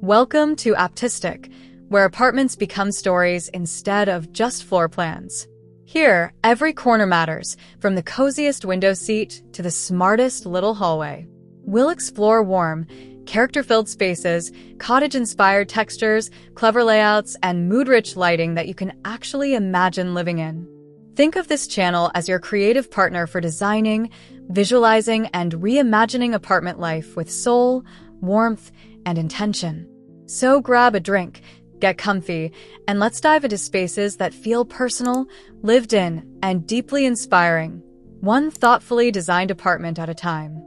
Welcome to Aptistic, where apartments become stories instead of just floor plans. Here, every corner matters, from the coziest window seat to the smartest little hallway. We'll explore warm, character-filled spaces, cottage-inspired textures, clever layouts, and mood-rich lighting that you can actually imagine living in. Think of this channel as your creative partner for designing, visualizing, and reimagining apartment life with soul, warmth, and intention. So grab a drink, get comfy, and let's dive into spaces that feel personal, lived in, and deeply inspiring, one thoughtfully designed apartment at a time.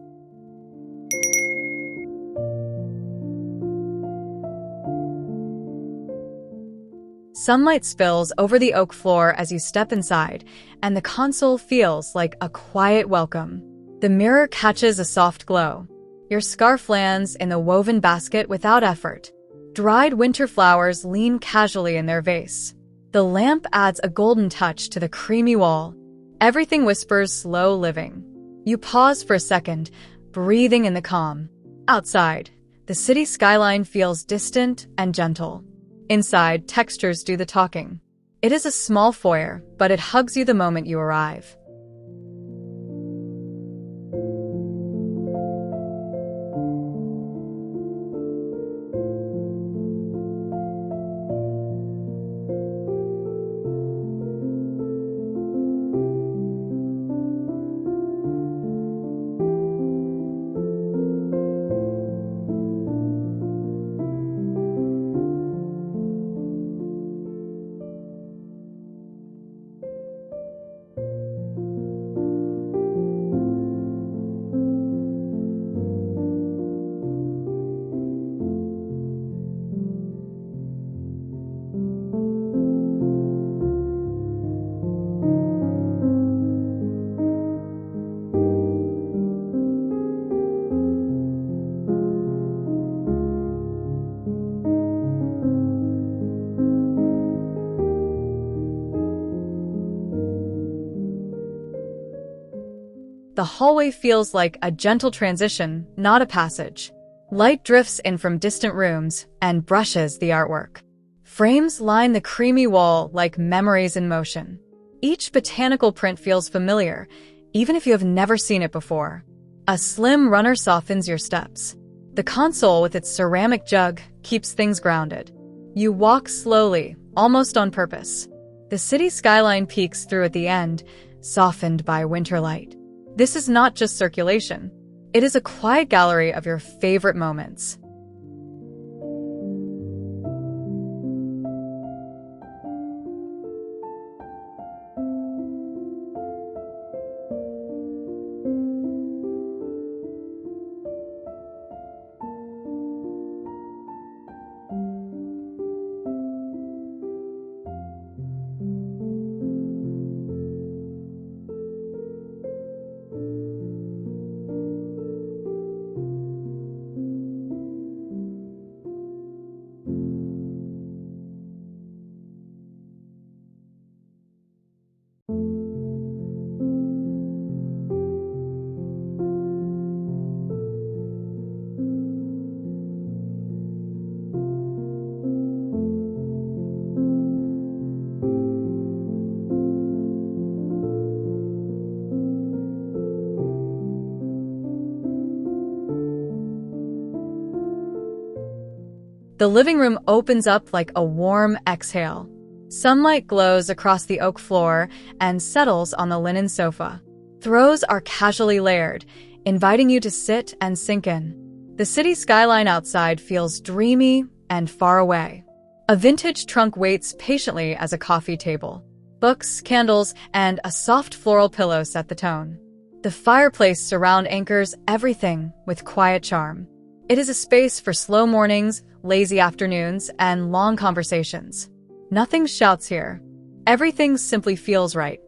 Sunlight spills over the oak floor as you step inside, and the console feels like a quiet welcome. The mirror catches a soft glow. Your scarf lands in the woven basket without effort. Dried winter flowers lean casually in their vase. The lamp adds a golden touch to the creamy wall. Everything whispers slow living. You pause for a second, breathing in the calm. Outside, the city skyline feels distant and gentle. Inside, textures do the talking. It is a small foyer, but it hugs you the moment you arrive. The hallway feels like a gentle transition, not a passage. Light drifts in from distant rooms and brushes the artwork. Frames line the creamy wall like memories in motion. Each botanical print feels familiar, even if you have never seen it before. A slim runner softens your steps. The console with its ceramic jug keeps things grounded. You walk slowly, almost on purpose. The city skyline peeks through at the end, softened by winter light. This is not just circulation. It is a quiet gallery of your favorite moments. The living room opens up like a warm exhale. Sunlight glows across the oak floor and settles on the linen sofa. Throws are casually layered, inviting you to sit and sink in. The city skyline outside feels dreamy and far away. A vintage trunk waits patiently as a coffee table. Books, candles, and a soft floral pillow set the tone. The fireplace surround anchors everything with quiet charm. It is a space for slow mornings, lazy afternoons, and long conversations. Nothing shouts here. Everything simply feels right.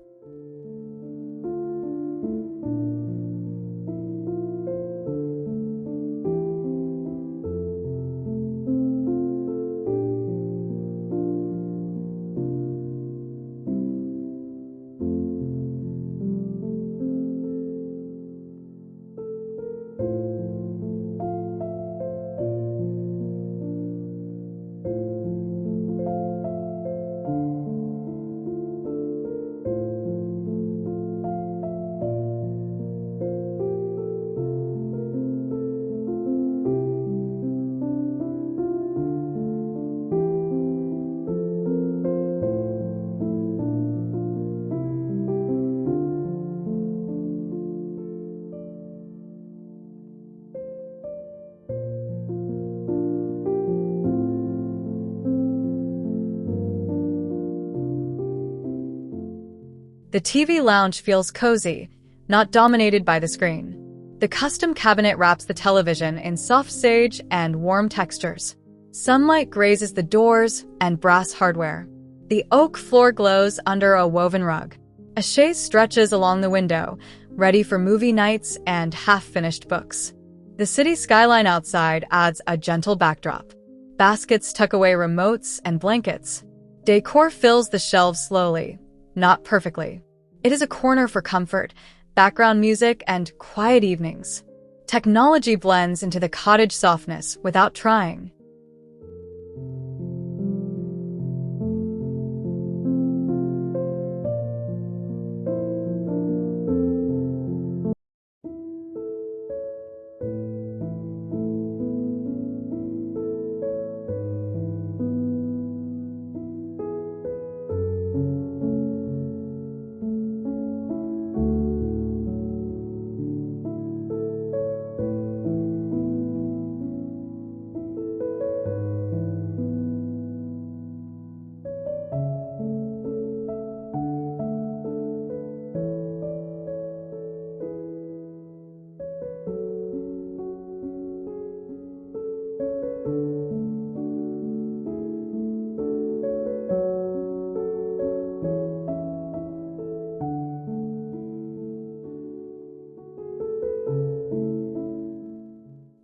The TV lounge feels cozy, not dominated by the screen. The custom cabinet wraps the television in soft sage and warm textures. Sunlight grazes the doors and brass hardware. The oak floor glows under a woven rug. A chaise stretches along the window, ready for movie nights and half-finished books. The city skyline outside adds a gentle backdrop. Baskets tuck away remotes and blankets. Decor fills the shelves slowly, not perfectly. It is a corner for comfort, background music, and quiet evenings. Technology blends into the cottage softness without trying.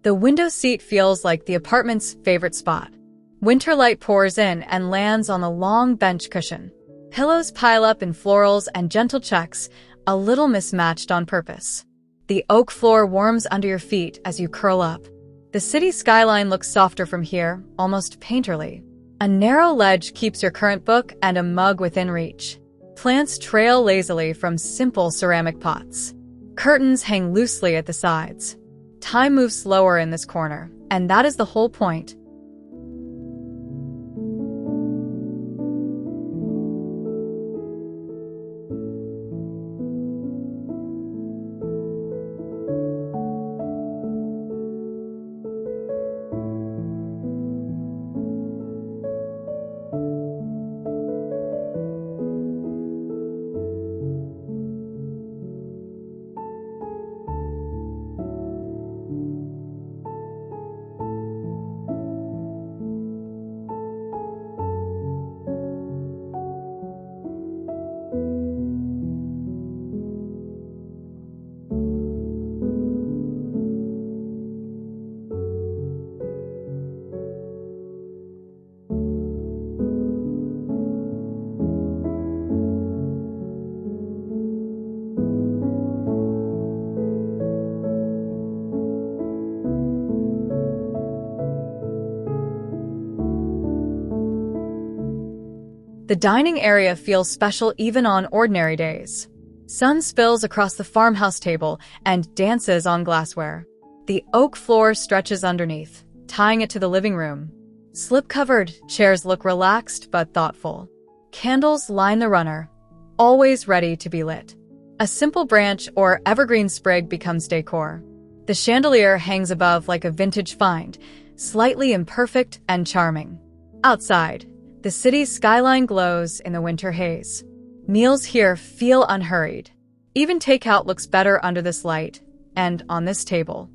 The window seat feels like the apartment's favorite spot. Winter light pours in and lands on the long bench cushion. Pillows pile up in florals and gentle checks, a little mismatched on purpose. The oak floor warms under your feet as you curl up. The city skyline looks softer from here, almost painterly. A narrow ledge keeps your current book and a mug within reach. Plants trail lazily from simple ceramic pots. Curtains hang loosely at the sides. Time moves slower in this corner, and that is the whole point. The dining area feels special even on ordinary days. Sun spills across the farmhouse table and dances on glassware. The oak floor stretches underneath, tying it to the living room. Slip-covered chairs look relaxed but thoughtful. Candles line the runner, always ready to be lit. A simple branch or evergreen sprig becomes decor. The chandelier hangs above like a vintage find, slightly imperfect and charming. Outside, the city's skyline glows in the winter haze. Meals here feel unhurried. Even takeout looks better under this light and on this table.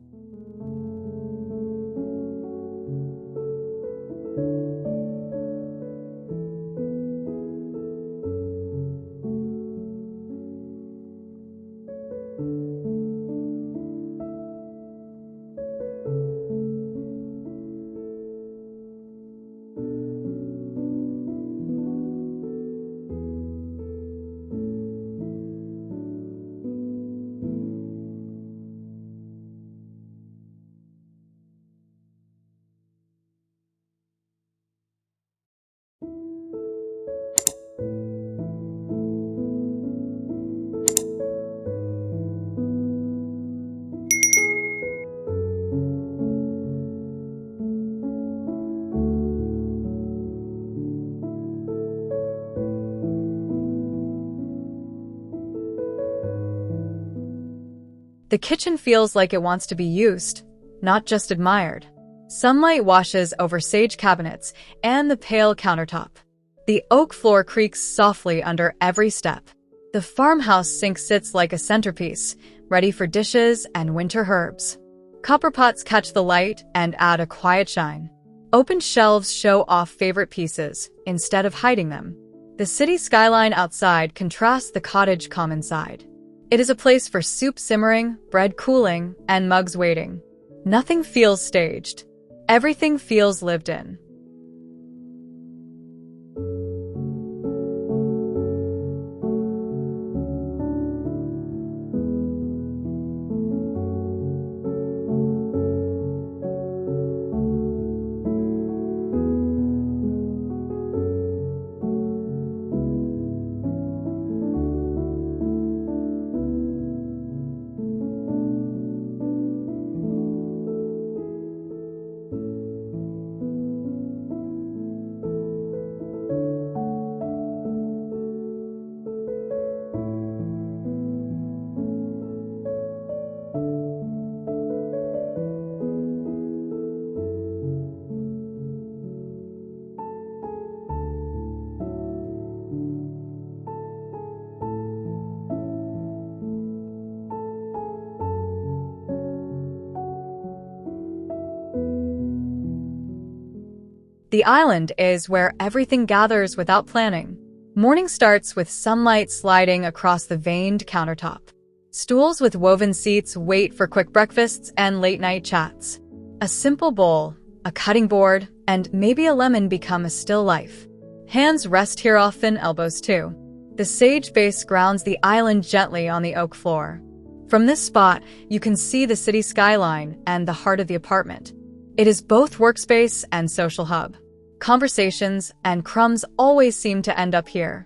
The kitchen feels like it wants to be used, not just admired. Sunlight washes over sage cabinets and the pale countertop. The oak floor creaks softly under every step. The farmhouse sink sits like a centerpiece, ready for dishes and winter herbs. Copper pots catch the light and add a quiet shine. Open shelves show off favorite pieces instead of hiding them. The city skyline outside contrasts the cottage calm inside. It is a place for soup simmering, bread cooling, and mugs waiting. Nothing feels staged. Everything feels lived in. The island is where everything gathers without planning. Morning starts with sunlight sliding across the veined countertop. Stools with woven seats wait for quick breakfasts and late-night chats. A simple bowl, a cutting board, and maybe a lemon become a still life. Hands rest here often, elbows too. The sage base grounds the island gently on the oak floor. From this spot, you can see the city skyline and the heart of the apartment. It is both workspace and social hub. Conversations and crumbs always seem to end up here.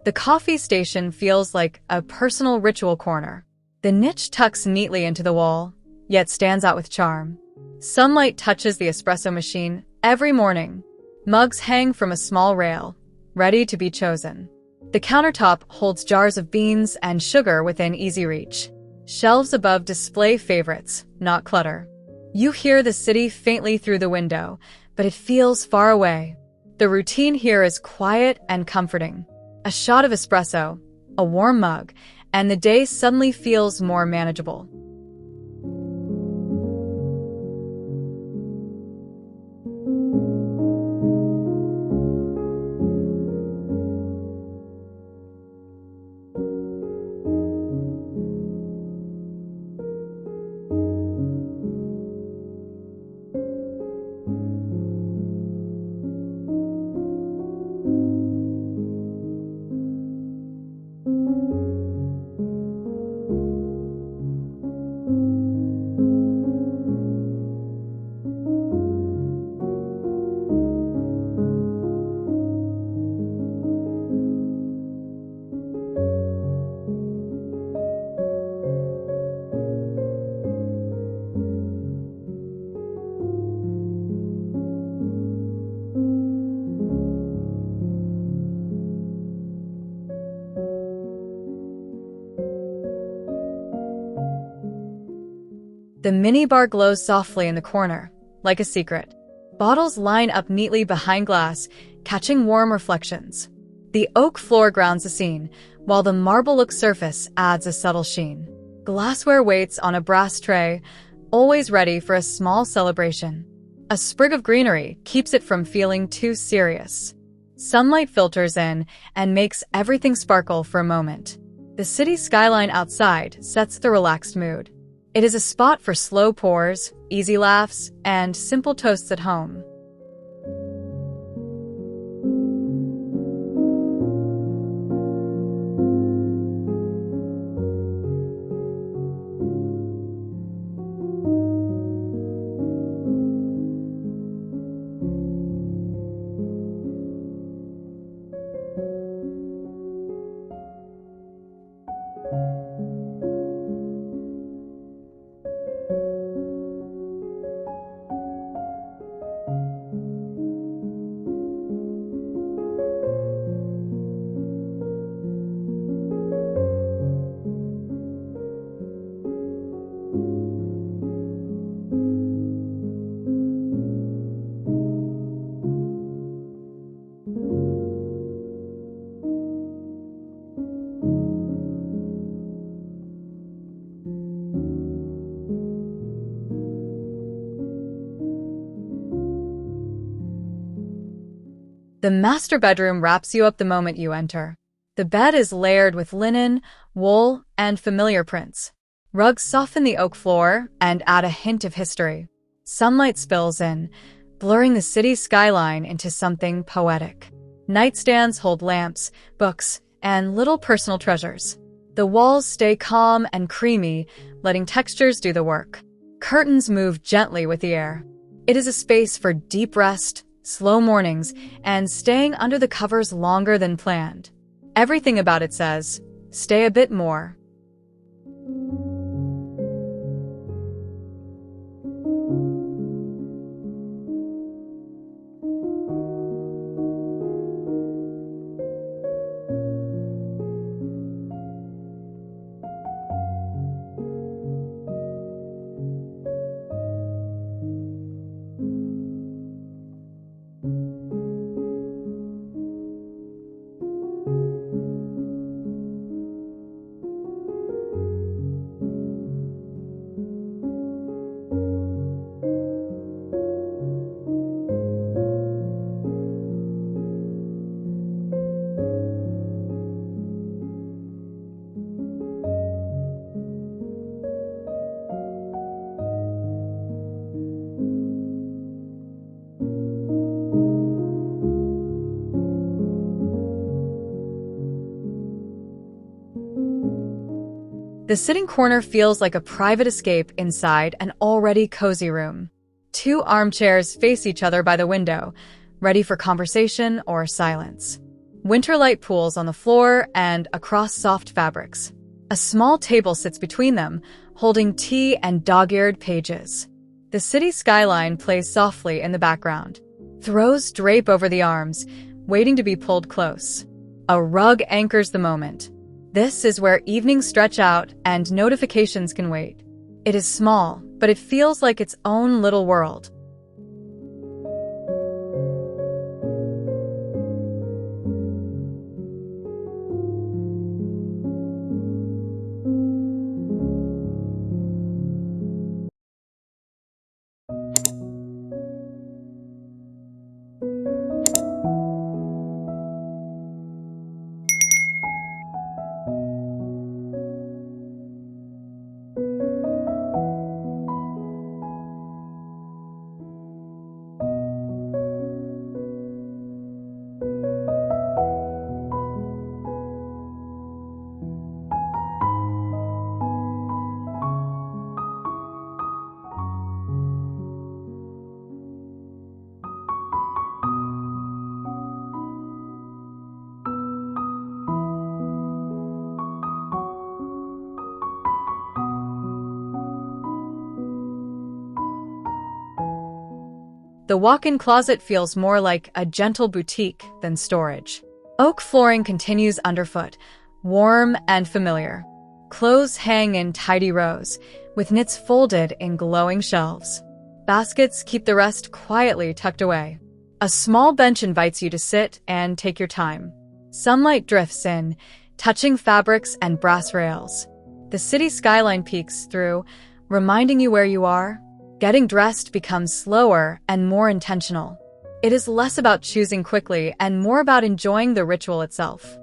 The coffee station feels like a personal ritual corner. The niche tucks neatly into the wall, yet stands out with charm. Sunlight touches the espresso machine every morning. Mugs hang from a small rail, ready to be chosen. The countertop holds jars of beans and sugar within easy reach. Shelves above display favorites, not clutter. You hear the city faintly through the window, but it feels far away. The routine here is quiet and comforting. A shot of espresso, a warm mug, and the day suddenly feels more manageable. The minibar glows softly in the corner, like a secret. Bottles line up neatly behind glass, catching warm reflections. The oak floor grounds the scene, while the marble oak surface adds a subtle sheen. Glassware waits on a brass tray, always ready for a small celebration. A sprig of greenery keeps it from feeling too serious. Sunlight filters in and makes everything sparkle for a moment. The city skyline outside sets the relaxed mood. It is a spot for slow pours, easy laughs, and simple toasts at home. The master bedroom wraps you up the moment you enter. The bed is layered with linen, wool, and familiar prints. Rugs soften the oak floor and add a hint of history. Sunlight spills in, blurring the city's skyline into something poetic. Nightstands hold lamps, books, and little personal treasures. The walls stay calm and creamy, letting textures do the work. Curtains move gently with the air. It is a space for deep rest, slow mornings, and staying under the covers longer than planned. Everything about it says, stay a bit more. The sitting corner feels like a private escape inside an already cozy room. Two armchairs face each other by the window, ready for conversation or silence. Winter light pools on the floor and across soft fabrics. A small table sits between them, holding tea and dog-eared pages. The city skyline plays softly in the background. Throws drape over the arms, waiting to be pulled close. A rug anchors the moment. This is where evenings stretch out and notifications can wait. It is small, but it feels like its own little world. The walk-in closet feels more like a gentle boutique than storage. Oak flooring continues underfoot, warm and familiar. Clothes hang in tidy rows, with knits folded in glowing shelves. Baskets keep the rest quietly tucked away. A small bench invites you to sit and take your time. Sunlight drifts in, touching fabrics and brass rails. The city skyline peeks through, reminding you where you are. Getting dressed becomes slower and more intentional. It is less about choosing quickly and more about enjoying the ritual itself.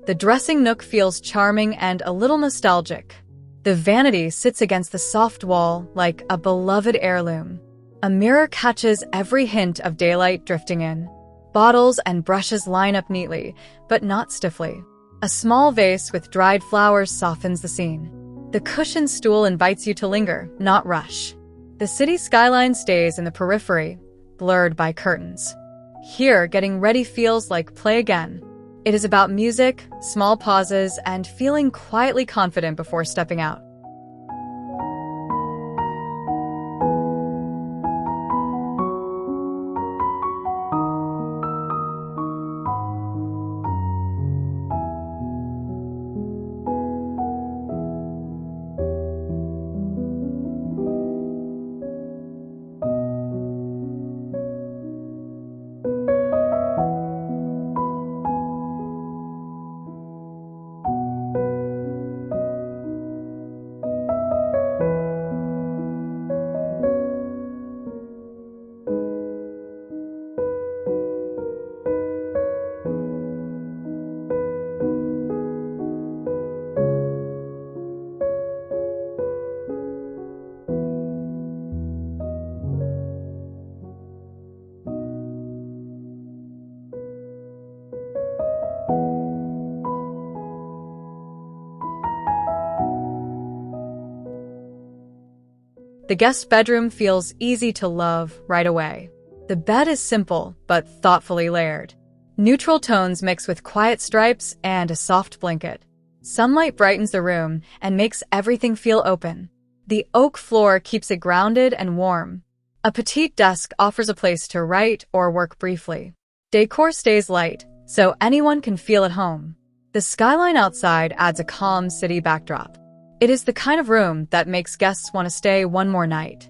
The dressing nook feels charming and a little nostalgic. The vanity sits against the soft wall like a beloved heirloom. A mirror catches every hint of daylight drifting in. Bottles and brushes line up neatly, but not stiffly. A small vase with dried flowers softens the scene. The cushioned stool invites you to linger, not rush. The city skyline stays in the periphery, blurred by curtains. Here, getting ready feels like play again. It is about music, small pauses, and feeling quietly confident before stepping out. The guest bedroom feels easy to love right away. The bed is simple, but thoughtfully layered. Neutral tones mix with quiet stripes and a soft blanket. Sunlight brightens the room and makes everything feel open. The oak floor keeps it grounded and warm. A petite desk offers a place to write or work briefly. Decor stays light, so anyone can feel at home. The skyline outside adds a calm city backdrop. It is the kind of room that makes guests want to stay one more night.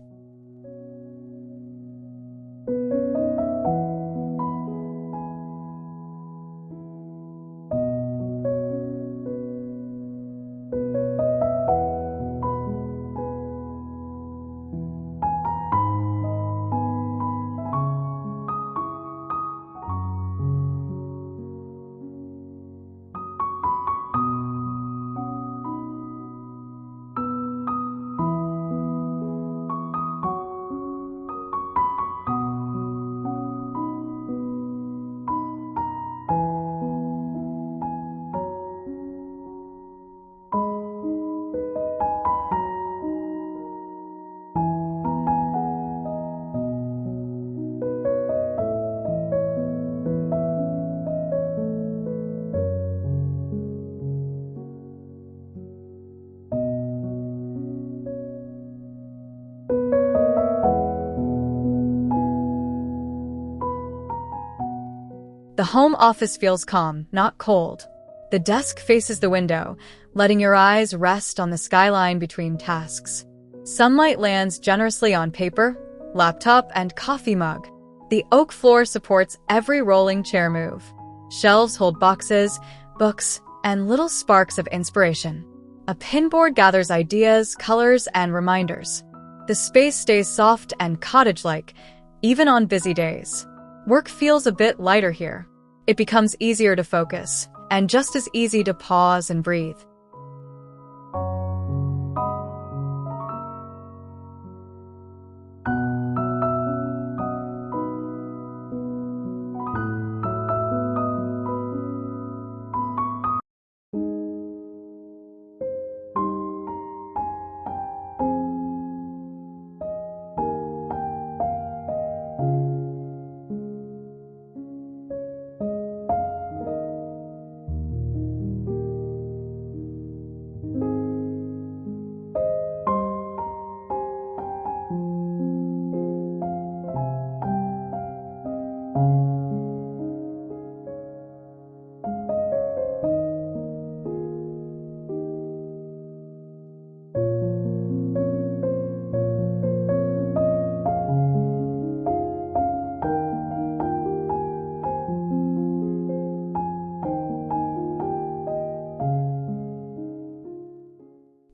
The home office feels calm, not cold. The desk faces the window, letting your eyes rest on the skyline between tasks. Sunlight lands generously on paper, laptop, and coffee mug. The oak floor supports every rolling chair move. Shelves hold boxes, books, and little sparks of inspiration. A pinboard gathers ideas, colors, and reminders. The space stays soft and cottage-like, even on busy days. Work feels a bit lighter here. It becomes easier to focus, and just as easy to pause and breathe.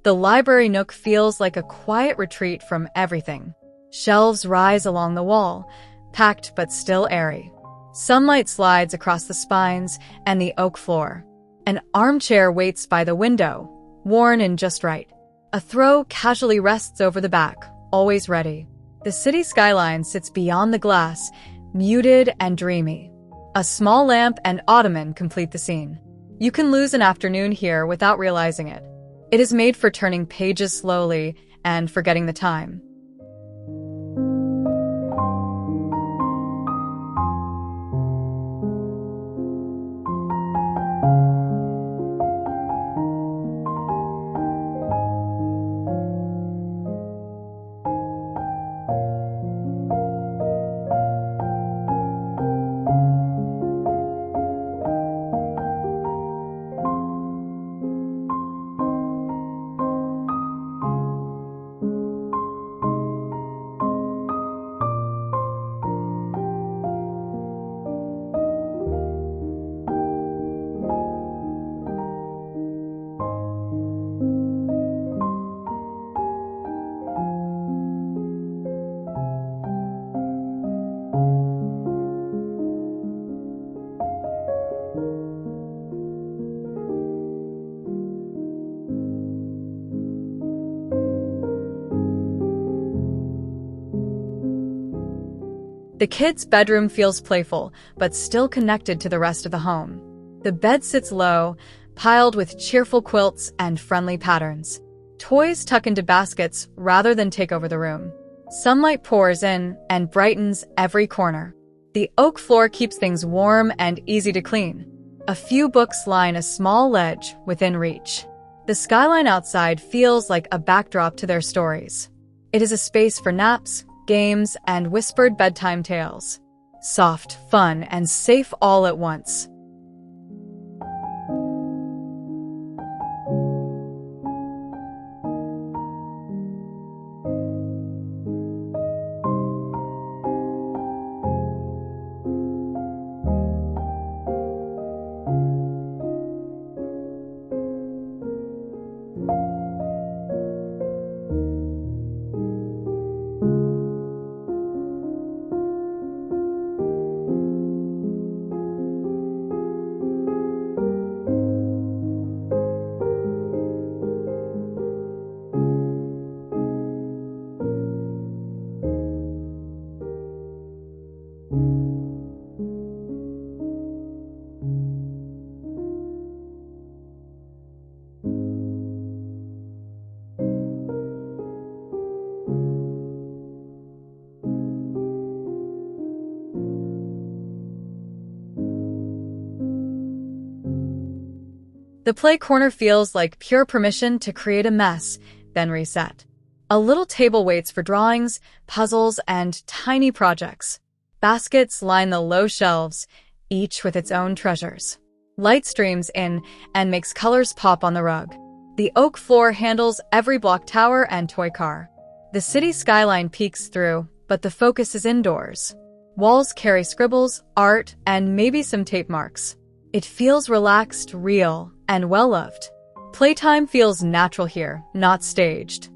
The library nook feels like a quiet retreat from everything. Shelves rise along the wall, packed but still airy. Sunlight slides across the spines and the oak floor. An armchair waits by the window, worn in just right. A throw casually rests over the back, always ready. The city skyline sits beyond the glass, muted and dreamy. A small lamp and ottoman complete the scene. You can lose an afternoon here without realizing it. It is made for turning pages slowly and forgetting the time. The kids' bedroom feels playful, but still connected to the rest of the home. The bed sits low, piled with cheerful quilts and friendly patterns. Toys tuck into baskets rather than take over the room. Sunlight pours in and brightens every corner. The oak floor keeps things warm and easy to clean. A few books line a small ledge within reach. The skyline outside feels like a backdrop to their stories. It is a space for naps, games, and whispered bedtime tales. Soft, fun, and safe all at once. The play corner feels like pure permission to create a mess, then reset. A little table waits for drawings, puzzles, and tiny projects. Baskets line the low shelves, each with its own treasures. Light streams in and makes colors pop on the rug. The oak floor handles every block tower and toy car. The city skyline peeks through, but the focus is indoors. Walls carry scribbles, art, and maybe some tape marks. It feels relaxed, real, and well-loved. Playtime feels natural here, not staged.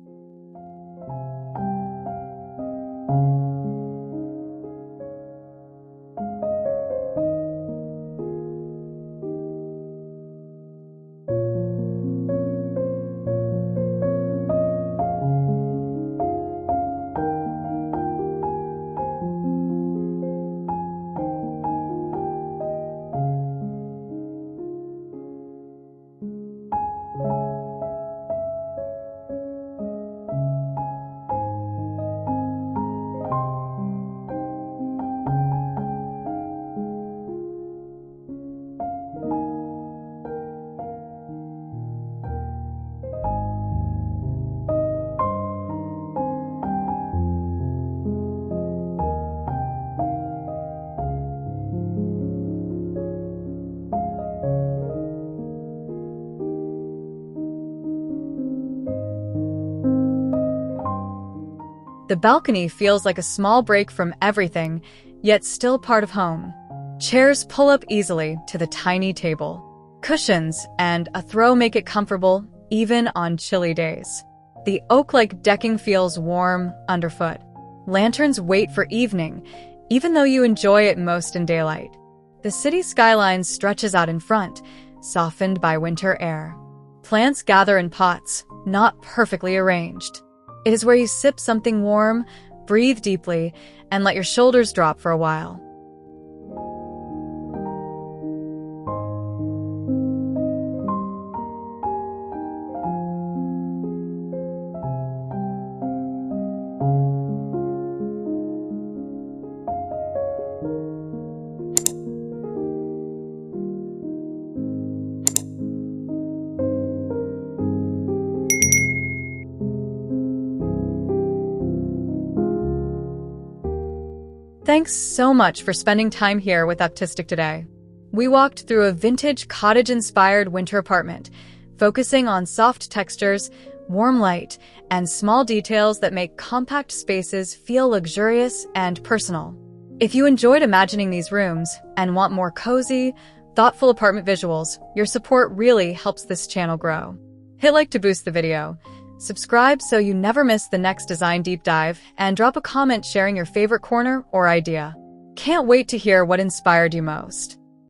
The balcony feels like a small break from everything, yet still part of home. Chairs pull up easily to the tiny table. Cushions and a throw make it comfortable, even on chilly days. The oak-like decking feels warm underfoot. Lanterns wait for evening, even though you enjoy it most in daylight. The city skyline stretches out in front, softened by winter air. Plants gather in pots, not perfectly arranged. It is where you sip something warm, breathe deeply, and let your shoulders drop for a while. Thanks so much for spending time here with Aptistic today. We walked through a vintage cottage-inspired winter apartment, focusing on soft textures, warm light, and small details that make compact spaces feel luxurious and personal. If you enjoyed imagining these rooms and want more cozy, thoughtful apartment visuals, your support really helps this channel grow. Hit like to boost the video. Subscribe so you never miss the next design deep dive, and drop a comment sharing your favorite corner or idea. Can't wait to hear what inspired you most.